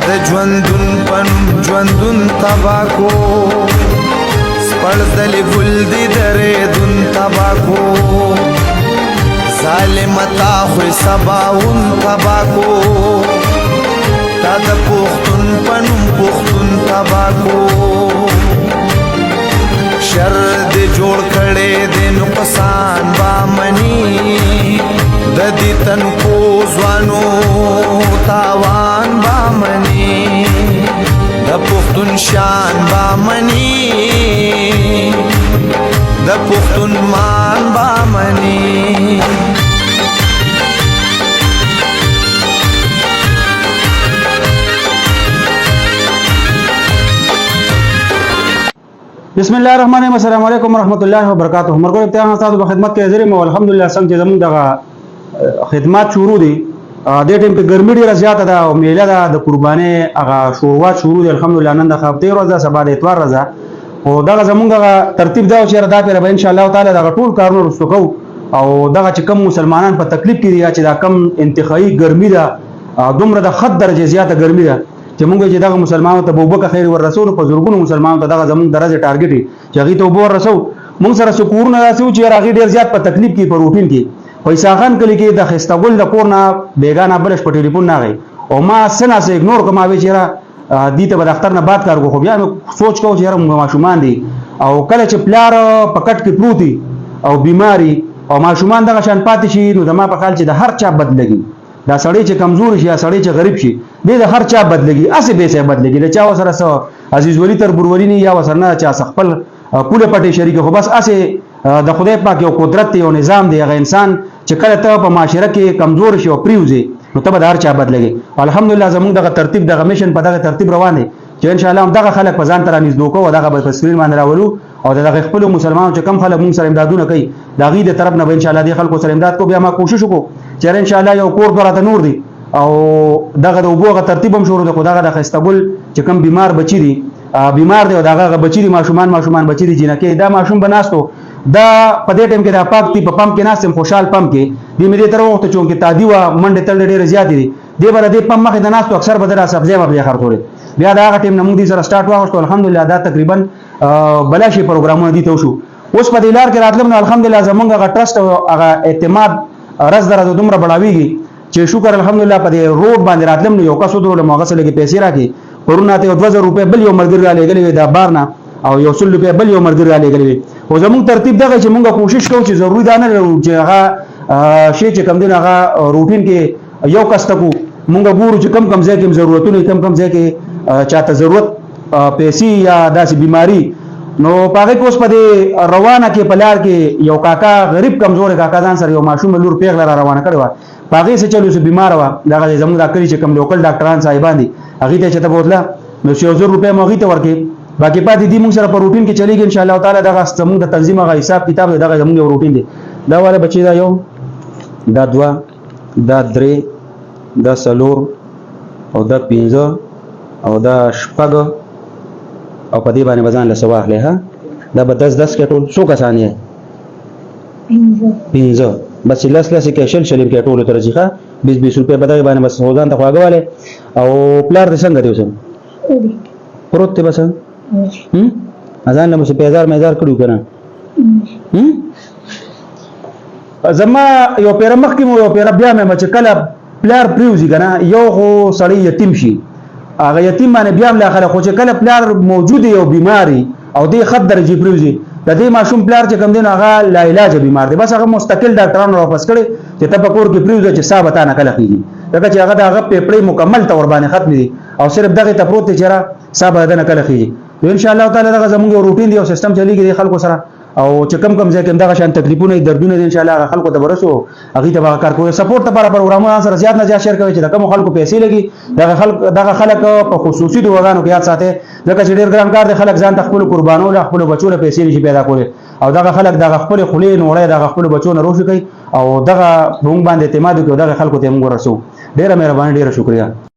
د ژوندون پنوم ژوندون تباکو سپړزدلی ګل دی درېدون تباکو ظالمتا خوی سباون تباکو تا د پښتون پنوم پښتون تباکو شر دې جوړ کړې دې نقصان با منی د دې تن کو ځوانو تاوان با منی د پښتون شان با منی د پښتون مان با منی بسم الله الرحمن الرحیم السلام علیکم ورحمۃ اللہ وبرکاتہ مرګو ابتداء تاسو په خدمت کې حاضر یم الحمدلله څنګه چې زموږ دغه خدمات شروع دي د ټیم په ګرمي ډیره زیاته ده او میله ده د قرباني هغه شروعات شروع دي الحمدلله نن د هفته ورځ ده سبا د اتوار ورځ او دغه زموږ ترتیب دا چې دا پیره به ان شاء الله تعالی دغه ټول کارونه رسو کو او دغه چې کم مسلمانان په تکلیف کې دي چې دا کم انتخابي ګرمي ده دومره د خط درجه زیاته ګرمي ده چې موږ چې دغه مسلمانانو ته بوبکه خیر ور رسول په زورګونو مسلمانانو ته دغه زموږ درجه ټارګټ چې هغه ته وبور رسو موږ سره شکرونه راسو چې هغه ډیر زیات په تکلیف کې په روټین کې پیسې خان کلی کې د خستګل د کورنا بیگانه بلش په ټلیفون نه غي او ما سنا سه اګنور کوم اوی چې را دې ته په دفتر نه بات کار خو بیا سوچ کوم چې موږ ماشومان دي او کله چې پلار پکټ کې پروتي او بیماری او ماشومان دغه شان پاتې شي نو د ما په خیال چې د هر چا بدلږي دا سړی چې کمزور شي یا سړی چې غریب شي د هر چا بدلږي اسه به سه بدلږي د چا وسره سره عزیز ولی تر برولی نه یا وسره نه چا خپل کوله پټي شریک خو بس اسه د خدای پاک یو قدرت یو نظام دی هغه انسان چې کله ته په معاشره کې کمزور شي او پریوزي نو ته به هر چا بدلږي الحمدلله زموږ دغه ترتیب دغه میشن په دغه ترتیب روان دي چې ان شاء الله دغه خلک په ځان تر نږدې کوو دغه په سکرین باندې راولو او دغه خپل مسلمانانو چې کم خلک موږ سره امدادونه کوي دغه د طرف نه به ان شاء الله د خلکو سره امداد کو بیا ما کوشش وکړو چې ان شاء الله یو کور دراته نور دي او دغه د وګړو ترتیب هم شروع د خدای د خستګل چې کم بیمار بچی دي بیمار دی او دغه بچی دي ماشومان بچی دي جنکه دا ماشوم بناستو دا په دې ټیم کې د پاک تی په پم کې ناسم خوشحال پم کې د مې تر وخت چون کې تادی و منډه تل ډېر زیات دي دی بر دې پم مخه د ناستو اکثر بدره سبزی به خرڅوري بیا دا هغه ټیم نمون دي سره سٹارټ واغشتو الحمدلله دا تقریبا بلاشي پروګرامونه دي ته شو اوس په دې لار کې راتلم نو الحمدلله زمونږ هغه ټرست او هغه اعتماد رز درته دومره بڑھاويږي چې شکر الحمدلله په دې روډ باندې راتلم نو یو کس درو موږ سره کې پیسې راکې پرونه ته 2000 روپے بل یو مرګ را لګلې دا بارنا او یو 100 روپے بل یو مرګ را لګلې او زموږ ترتیب دغه چې موږ کوشش کوو چې ضروري ده نه چې هغه شی چې کم دین هغه روټین کې یو کس تکو موږ ګورو چې کم ځای کې ضرورتونه کم ځای کې چاته ضرورت پیسې یا داسې بیماری نو پاره کې اوس په روانه کې پلار کې یو کاکا غریب کمزور کاکا ځان سره یو ماشوم لور پیغله را روانه کړو پاره سه چلو سه بیمار و دغه زموږ داکري چې کم لوکل ډاکټران صاحبان دي هغه ته چته بوتله نو 100 روپے مغې ته ورکې باقي پاتې دي موږ سره په روټین کې چلیږي ان شاء الله تعالی دغه زموږ د تنظیم غو حساب کتاب دغه زموږ یو روټین دی دا والا بچی دا یو دا دوا دا درې دا سلور او دا 15 او دا شپږ او په دې باندې بزان له سواخله ها دا به 10 کې ټول څو کسان یې 15 بس لس کې شل کې ټول تر ځخه 20 روپے بدای باندې بس هوځان ته خواګواله او پلار دې څنګه دی وسم پروت ته بس اذان له مې 1000 کړو کنه زما یو پیر مخ کې مو یو پیر بیا مې چې کله پلار پریوزي کنه یو خو سړی یتیم شي هغه یتیم باندې بیا مله خلک خو چې کله پلار موجود یو بیماری او دې خط درجه پریوزي د دې ماشوم پلار چې کم دین هغه لا علاج بیمار دی بس هغه مستقل ډاکټرانو واپس کړي چې تفکر کې پریوزي چې ثابت نه کله کیږي دغه چې هغه پیپړې مکمل تور باندې ختم دي او صرف دغه تپروت چې را ثابت نه کله کیږي ان شاء الله تعالی دغه زموږ روټین دی او سیستم چلیږي خلکو سره او چې کم ځای کې دغه شان تکلیفونه دردونه ان شاء الله خلکو ته ورسو هغه ته کار کوي سپورټ لپاره پروګرامونه سره زیات نه زیات شیر کوي چې د کوم خلکو پیسې لګي دغه خلک په خصوصي دوغانو کې یاد ساتي ځکه چې ډیر ګران کار دی خلک ځان خپل قربانو له خپل بچو له پیسې نشي پیدا کوي او دغه خلک دغه خپل خولې نوړې دغه خپل بچو نه روشي کوي او دغه موږ باندې اعتماد کوي دغه خلکو ته موږ ورسو ډیره مهرباني ډیره شکریا